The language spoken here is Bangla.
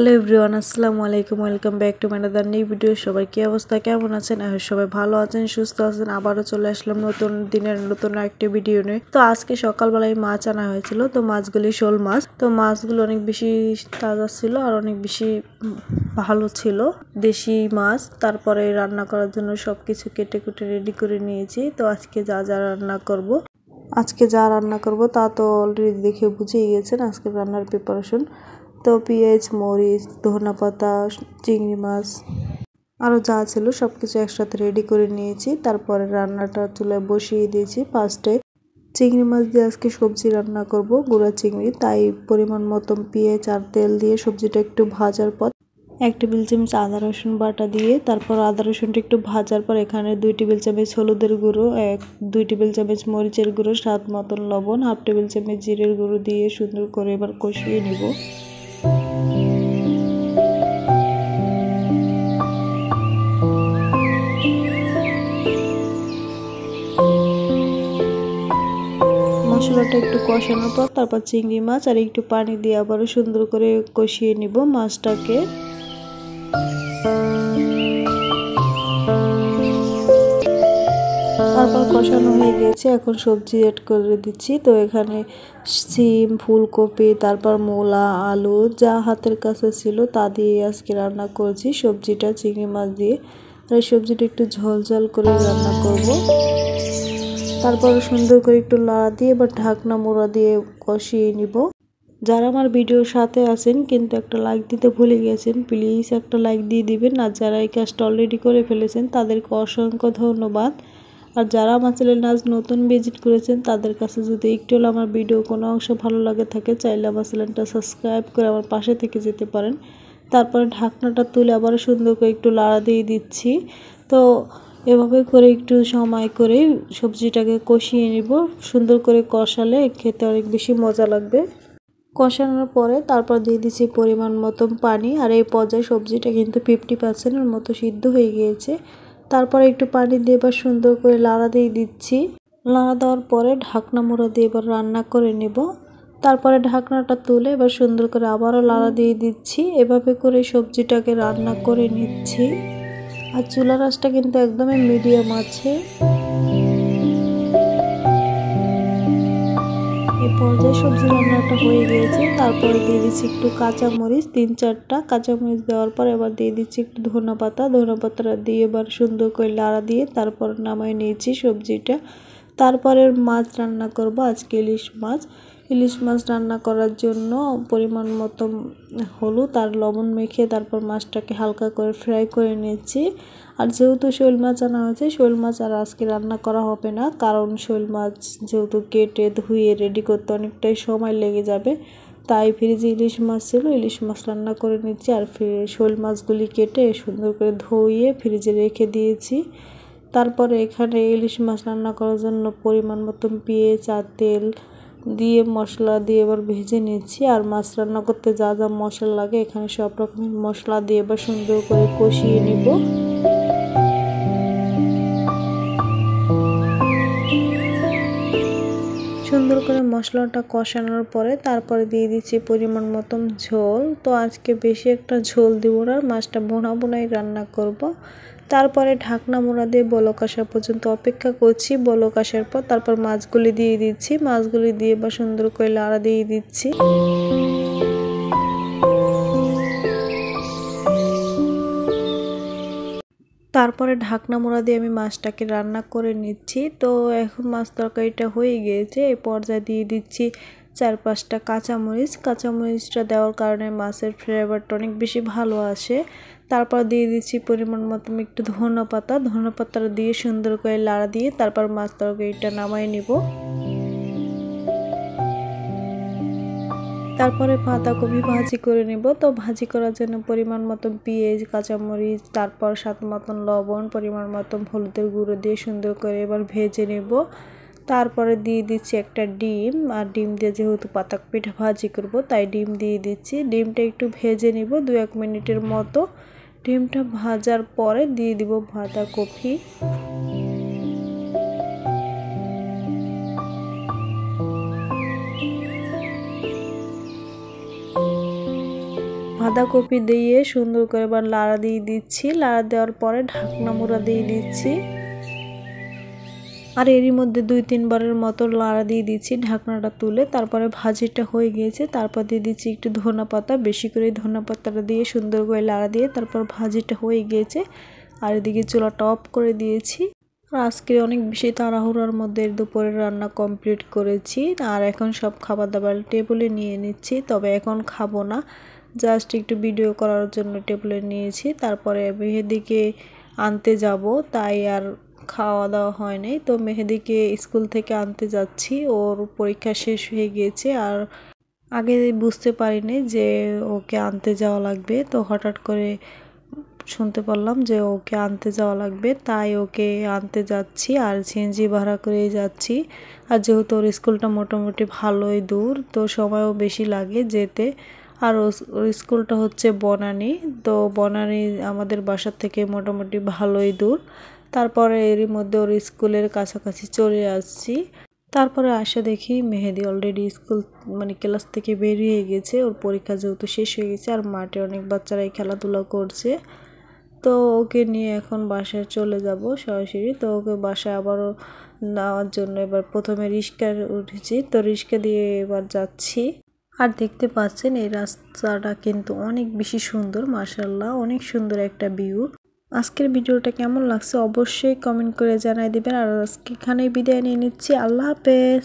হ্যালো এভরিওয়ান, আসসালামু আলাইকুম। Welcome back to my another new video. সবাই কি অবস্থা, কেমন আছেন? সবাই ভালো আছেন, সুস্থ আছেন। আবারও চলে আসলাম নতুন দিনের নতুন একটা ভিডিও নিয়ে। তো আজকে সকালবেলায় মাছ আনা হয়েছিল। তো মাছগুলি শোল মাছ। তো মাছগুলো অনেক বেশি তাজা ছিল আর অনেক বেশি ভালো ছিল, দেশি মাছ। তারপরে রান্না করার জন্য সবকিছু কেটে কুটে রেডি করে নিয়েছি। তো আজকে যা রান্না করব তা তো অলরেডি দেখে বুঝেই গেছেন আজকে রান্নার প্রিপারেশন। তো পেঁয়াজ, মরিচ, ধনা পাতা, চিংড়ি মাছ আরও যা ছিল সব কিছু একসাথে রেডি করে নিয়েছি। তারপরে রান্নাটা চুলায় বসিয়ে দিয়েছি। ফার্স্টে চিংড়ি মাছ দিয়ে আজকে সবজি রান্না করব, গুঁড়া চিংড়ি। তাই পরিমাণ মতন পেঁয়াজ আর তেল দিয়ে সবজিটা একটু ভাজার পর 1 টেবিল চামচ আদা রসুন বাটা দিয়ে, তারপর আদা রসুনটা একটু ভাজার পর এখানে 2 টেবিল চামচ হলুদের গুঁড়ো, 2 টেবিল চামচ মরিচের গুঁড়ো, স্বাদ মতন লবণ, 1/2 টেবিল চামচ জিরের গুঁড়ো দিয়ে সুন্দর করে এবার কষিয়ে নিব। মশলাটা একটু কষানোর পর তারপর চিংড়ি মাছ আর একটু পানি দিয়ে আবারও সুন্দর করে কষিয়ে নিব মাছটাকে। তারপর কষানো হয়ে গেছে, এখন সবজি অ্যাড করে দিচ্ছি। তো এখানে সিম, ফুলকপি, তারপর মূলা, আলু যা হাতের কাছে ছিল তা দিয়ে আজকে রান্না করেছি সবজিটা চিংড়ি মাছ দিয়ে। আর সবজিটা একটু ঝোল করে রান্না করব। তারপর সুন্দর করে একটু লাড়া দিয়ে এবার ঢাকনা মোড়া দিয়ে কষিয়ে নিব। যারা আমার ভিডিওর সাথে আছেন কিন্তু একটা লাইক দিতে ভুলে গেছেন, প্লিজ একটা লাইক দিয়ে দিবেন। আর যারা এই কাজটা অলরেডি করে ফেলেছেন তাদেরকে অসংখ্য ধন্যবাদ। আর যারা আমার চ্যানেলে আজ নতুন ভিজিট করেছেন তাদের কাছে যদি একটু হলে আমার ভিডিও কোনো অংশ ভালো লাগে থাকে, চাইলে আমার চ্যানেলটা সাবস্ক্রাইব করে আমার পাশে থেকে যেতে পারেন। তারপরে ঢাকনাটা তুলে আবার সুন্দর করে একটু লাড়া দিয়ে দিচ্ছি। তো এভাবে করে একটু সময় করে সবজিটাকে কষিয়ে নিব। সুন্দর করে কষালে খেতে অনেক বেশি মজা লাগবে। কষানোর পরে তারপর দিয়ে দিচ্ছি পরিমাণ মতন পানি। আর এই পর্যায়ে সবজিটা কিন্তু 50% মতো সিদ্ধ হয়ে গিয়েছে। তারপরে একটু পানি দিয়ে এবার সুন্দর করে লাড়া দিয়ে দিচ্ছি। লাড়া দেওয়ার পরে ঢাকনা মোড়া দিয়ে এবার রান্না করে নেব। তারপরে ঢাকনাটা তুলে এবার সুন্দর করে আবারও লাড়া দিয়ে দিচ্ছি। এভাবে করে সবজিটাকে রান্না করে নিচ্ছি। আর চুলার আঁচটা কিন্তু একদমই মিডিয়াম আছে। এই পর্যায়ে সবজি রান্নাটা হয়ে গিয়েছে। তারপরে দিয়ে দিচ্ছি একটু কাঁচামরিচ, 3-4টা কাঁচামরিচ দেওয়ার পর এবার দিয়ে দিচ্ছি একটু ধনা পাতাটা দিয়ে এবার সুন্দর করে লাড়া দিয়ে তারপর নামাই নিয়েছি সবজিটা। তারপরে মাছ রান্না করব আজকে ইলিশ মাছ রান্না করার জন্য পরিমাণ মতো হলুদ আর লবণ মেখে তারপর মাছটাকে হালকা করে ফ্রাই করে নিয়েছি। আর যেহেতু শোল মাছ আনা হয়েছে, শোল মাছ আর আজকে রান্না করা হবে না, কারণ শোল মাছ যেহেতু কেটে ধুয়ে রেডি করতে অনেকটাই সময় লেগে যাবে। তাই ফ্রিজে ইলিশ মাছ ছিল, ইলিশ মাছ রান্না করে নিচ্ছি। আর শোল মাছগুলি কেটে সুন্দর করে ধুয়ে ফ্রিজে রেখে দিয়েছি। তারপরে এখানে ইলিশ মাছ রান্না করার জন্য পরিমাণ মতন পেঁয়াজ আর তেল দিয়ে মশলা দিয়ে এবার ভেজে নিচ্ছি। আর মাছ রান্না করতে যা যা মশলা লাগে এখানে সব রকমের মশলা দিয়ে এবার সুন্দর করে কষিয়ে নিব। সুন্দর করে মশলাটা কষানোর পরে তারপরে দিয়ে দিচ্ছি পরিমাণ মতন ঝোল। তো আজকে বেশি একটা ঝোল দিব না, মাছটা বোনাই রান্না করব। তারপরে ঢাকনা মোড়া দিয়ে বলক আসা পর্যন্ত অপেক্ষা করছি। বলক আসার পর তারপর মাছগুলি দিয়ে দিচ্ছি। মাছগুলি দিয়ে বা সুন্দর করে লাড়া দিয়ে দিচ্ছি। তারপরে ঢাকনা মোড়া দিয়ে আমি মাছটাকে রান্না করে নিচ্ছি। তো এখন মাছ তরকারিটা হয়ে গিয়েছে। এই পর্যায়ে দিয়ে দিচ্ছি 4-5টা কাঁচামরিচটা দেওয়ার কারণে মাছের ফ্লেভারটা অনেক বেশি ভালো আসে। তারপর দিয়ে দিচ্ছি পরিমাণ মতো একটু ধনা পাতা দিয়ে সুন্দর করে লাড়া দিয়ে তারপর মাছ তরকারিটা নামাই নিব। তারপরে বাঁধাকপি ভাজি করে নেব। তো ভাজি করার জন্য পরিমাণ মতো পেঁয়াজ, কাঁচামরিচ, তারপর স্বাদ মতন লবণ, পরিমাণ মতো হলুদের গুঁড়ো দিয়ে সুন্দর করে এবার ভেজে নেব। তারপরে দিয়ে দিচ্ছি একটা ডিম। আর ডিম দিয়ে যেহেতু বাঁধাকপিটা ভাজি করব তাই ডিম দিয়ে দিচ্ছি। ডিমটা একটু ভেজে নেব 2-1 মিনিটের মতো। ডিমটা ভাজার পরে দিয়ে দিব বাঁধাকপি। বাঁধাকপি দিয়ে সুন্দর করে এবার লাড়া দিয়ে দিচ্ছি। লাড়া দেওয়ার পরে ঢাকনা মুড়া দিয়ে দিচ্ছি। আর এরই মধ্যে 2-3 বারের মতো লাড়া দিয়ে দিচ্ছি ঢাকনাটা তুলে। তারপরে ভাজিটা হয়ে গিয়েছে, তারপর দিয়ে দিচ্ছি একটু ধনেপাতা, বেশি করে ধনেপাতাটা দিয়ে সুন্দর করে লাড়া দিয়ে তারপর ভাজিটা হয়ে গিয়েছে। আর এদিকে চুলাটা অফ করে দিয়েছি। আর আজকে অনেক বেশি তাড়াহুড়োর মধ্যে দুপুরের রান্না কমপ্লিট করেছি। আর এখন সব খাবার দাবার টেবিলে নিয়ে নিচ্ছি, তবে এখন খাবো না, জাস্ট একটু ভিডিও করার জন্য টেবিলে নিয়েছি। তারপরে মেহেদিকে আনতে যাব, তাই আর খাওয়া দাওয়া হয় নাই। তো মেহেদিকে স্কুল থেকে আনতে যাচ্ছি, ওর পরীক্ষা শেষ হয়ে গিয়েছে। আর আগে বুঝতে পারিনি যে ওকে আনতে যাওয়া লাগবে, তো হঠাৎ করে শুনতে পারলাম যে ওকে আনতে যাওয়া লাগবে, তাই ওকে আনতে যাচ্ছি। আর সিএনজি ভাড়া করেই যাচ্ছি। আর যেহেতু ওর স্কুলটা মোটামুটি ভালোই দূর, তো সময়ও বেশি লাগে যেতে। আর ওর স্কুলটা হচ্ছে বনানী, তো বনানী আমাদের বাসার থেকে মোটামুটি ভালোই দূর। তারপরে এরই মধ্যে ওর স্কুলের কাছাকাছি চলে আসছি। তারপরে আসে দেখি মেহেদি অলরেডি স্কুল ক্লাস থেকে বেরিয়ে গেছে, ওর পরীক্ষা যেহেতু শেষ হয়ে গেছে। আর মাঠে অনেক বাচ্চারাই খেলাধুলা করছে। তো ওকে নিয়ে এখন বাসায় চলে যাব সরাসরি। তো ওকে বাসায় আবারও নেওয়ার জন্য এবার প্রথমে রিক্সায় উঠেছি, তো রিক্সা দিয়ে এবার যাচ্ছি। আর দেখতে পাচ্ছেন এই রাস্তাটা কিন্তু অনেক বেশি সুন্দর, মাশাআল্লাহ, অনেক সুন্দর একটা ভিউ। আজকের ভিডিওটা কেমন লাগছে অবশ্যই কমেন্ট করে জানাই দিবেন। আর আজকে এখানেই বিদায় নিয়ে নিচ্ছি। আল্লাহ হাফেজ।